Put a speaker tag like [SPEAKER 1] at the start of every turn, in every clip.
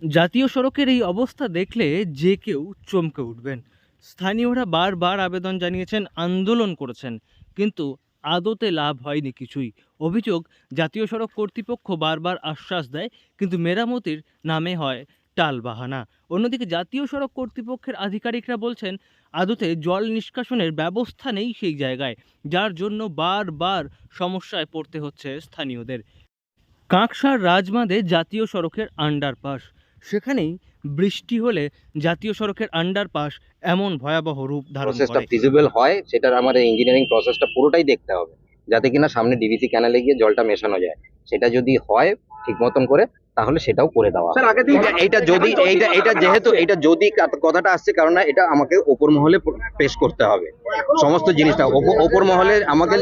[SPEAKER 1] জাতীয় সড়কের এই অবস্থা দেখলে যে কেউ চমকে উঠবেন। স্থানীয়রা বারবার আবেদন জানিয়েছেন, আন্দোলন করেছেন, কিন্তু আদতে লাভ হয়নি কিছুই। অভিযোগ, জাতীয় সড়ক কর্তৃপক্ষ বারবার আশ্বাস দেয়, কিন্তু মেরামতির নামে হয় টালবাহানা। অন্যদিকে জাতীয় সড়ক কর্তৃপক্ষের আধিকারিকরা বলছেন, আদতে জল নিষ্কাশনের ব্যবস্থা নেই সেই জায়গায়, যার জন্য বারবার সমস্যায় পড়তে হচ্ছে স্থানীয়দের। কাঁকসার রাজমাদে জাতীয় সড়কের আন্ডারপাস, সেখানেই বৃষ্টি হলে জাতীয় সড়কের আন্ডারপাস এমন ভয়াবহ রূপ ধারণ
[SPEAKER 2] প্রসেসটা
[SPEAKER 1] করে।
[SPEAKER 2] ফিজিবল হয় সেটার আমাদের ইঞ্জিনিয়ারিং প্রসেসটা পুরোটাই দেখতে হবে, যাতে কিনা সামনে ডিভিসি ক্যানালে গিয়ে জলটা মেশানো যায়। সেটা যদি হয় ঠিক মতন করে, তাহলে সেটাও করে দেওয়া হয়। এটা যদি এটা যেহেতু এটা যদি কথাটা আসছে, কারণ না এটা আমাকে ওপর মহলে পেশ করতে হবে সমস্ত জিনিসটা। ওপর মহলে আমাকে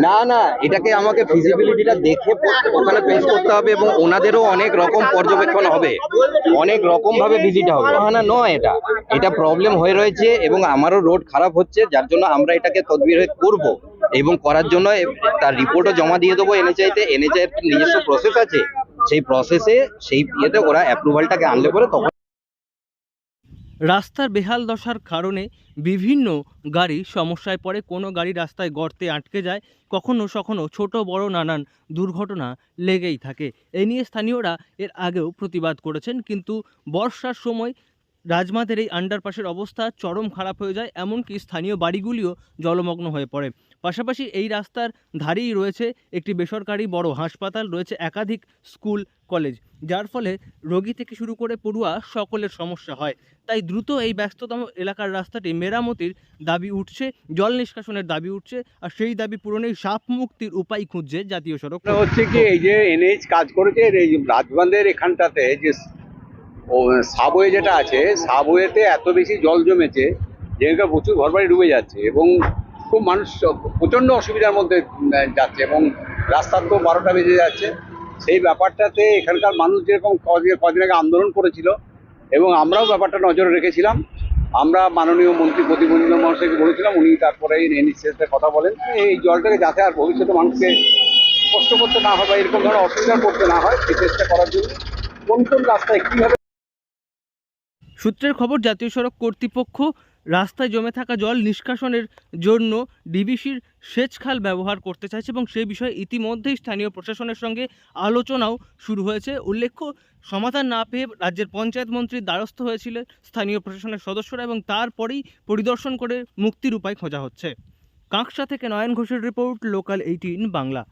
[SPEAKER 2] না এটাকে আমাকে ফিজিবিলিটিটা দেখে ওখানে পেশ করতে হবে, এবং ওনাদেরও অনেক রকম পর্যবেক্ষণ হবে, অনেক রকম ভাবে ভিজিট হবে। না নয়, এটা প্রবলেম হয়ে রয়েছে এবং আমারও রোড খারাপ হচ্ছে, যার জন্য আমরা এটাকে তদবির করব এবং করার জন্য তার রিপোর্টও জমা দিয়ে দেবো এনএচআই তে। এনএচআই এর নিজস্ব প্রসেস আছে, সেই প্রসেসে সেই ইয়েতে ওরা অ্যাপ্রুভালটাকে আনলে পরে তখন।
[SPEAKER 1] রাস্তার বেহাল দশার কারণে বিভিন্ন গাড়ি সমস্যায় পড়ে, কোনো গাড়ি রাস্তায় গর্তে আটকে যায়, কখনো ছোট বড় নানান দুর্ঘটনা লেগেই থাকে। এ নিয়ে স্থানীয়রা এর আগেও প্রতিবাদ করেছেন, কিন্তু বর্ষার সময় রাজমাদের এই আন্ডারপাসের অবস্থা চরম খারাপ হয়ে যায়, এমনকি স্থানীয় বাড়িগুলিও জলমগ্ন হয়ে পড়ে। পাশাপাশি এই রাস্তার ধারেই রয়েছে একটি বেসরকারি বড় হাসপাতাল, রয়েছে একাধিক স্কুল কলেজ, যার ফলে রোগী থেকে শুরু করে পড়ুয়া সকলের সমস্যা হয়। তাই দ্রুত এই ব্যস্ততম এলাকার রাস্তাটি মেরামতির দাবি উঠছে, জল নিষ্কাশনের দাবি উঠছে, আর সেই দাবি পূরণেই সাপ মুক্তির উপায় খুঁজছে জাতীয় সড়ক।
[SPEAKER 3] হচ্ছে কি, এই যে এনএইচ কাজ করেছে এই রাজবাঁধের এখানটাতে, যে সাবওয়ে যেটা আছে, সাবওয়েতে এত বেশি জল জমেছে যে প্রচুর ঘরবাড়ি ডুবে যাচ্ছে এবং খুব মানুষ প্রচণ্ড অসুবিধার মধ্যে যাচ্ছে, এবং রাস্তার তো 12টা বেজে যাচ্ছে। সেই ব্যাপারটাতে এখানকার মানুষ যেরকম কদিন আগে আন্দোলন করেছিল এবং আমরাও ব্যাপারটা নজরে রেখেছিলাম। আমরা মাননীয় মন্ত্রী প্রতিবন্ধী মহাশয়কে বলেছিলাম, উনি তারপরে এনএইচএর কথা বলেন এই জলটাকে যাতে আর ভবিষ্যতে মানুষকে কষ্ট করতে না হয় বা এরকম ধরনের অসুবিধা করতে না হয় সেই চেষ্টা করার জন্য কোন কোন রাস্তায় কীভাবে।
[SPEAKER 1] সূত্রের খবর, জাতীয় সড়ক কর্তৃপক্ষ রাস্তায় জমে থাকা জল নিষ্কাশনের জন্য ডিবিসির সেচ খাল ব্যবহার করতে চাইছে, এবং সেই বিষয়ে ইতিমধ্যেই স্থানীয় প্রশাসনের সঙ্গে আলোচনাও শুরু হয়েছে। উল্লেখ্য, সমাধান না পেয়ে রাজ্যের পঞ্চায়েত মন্ত্রীর দ্বারস্থ হয়েছিলেন স্থানীয় প্রশাসনের সদস্যরা, এবং তারপরেই পরিদর্শন করে মুক্তির উপায় খোঁজা হচ্ছে। কাঁকসা থেকে নয়ন ঘোষের রিপোর্ট, লোকাল 18 বাংলা।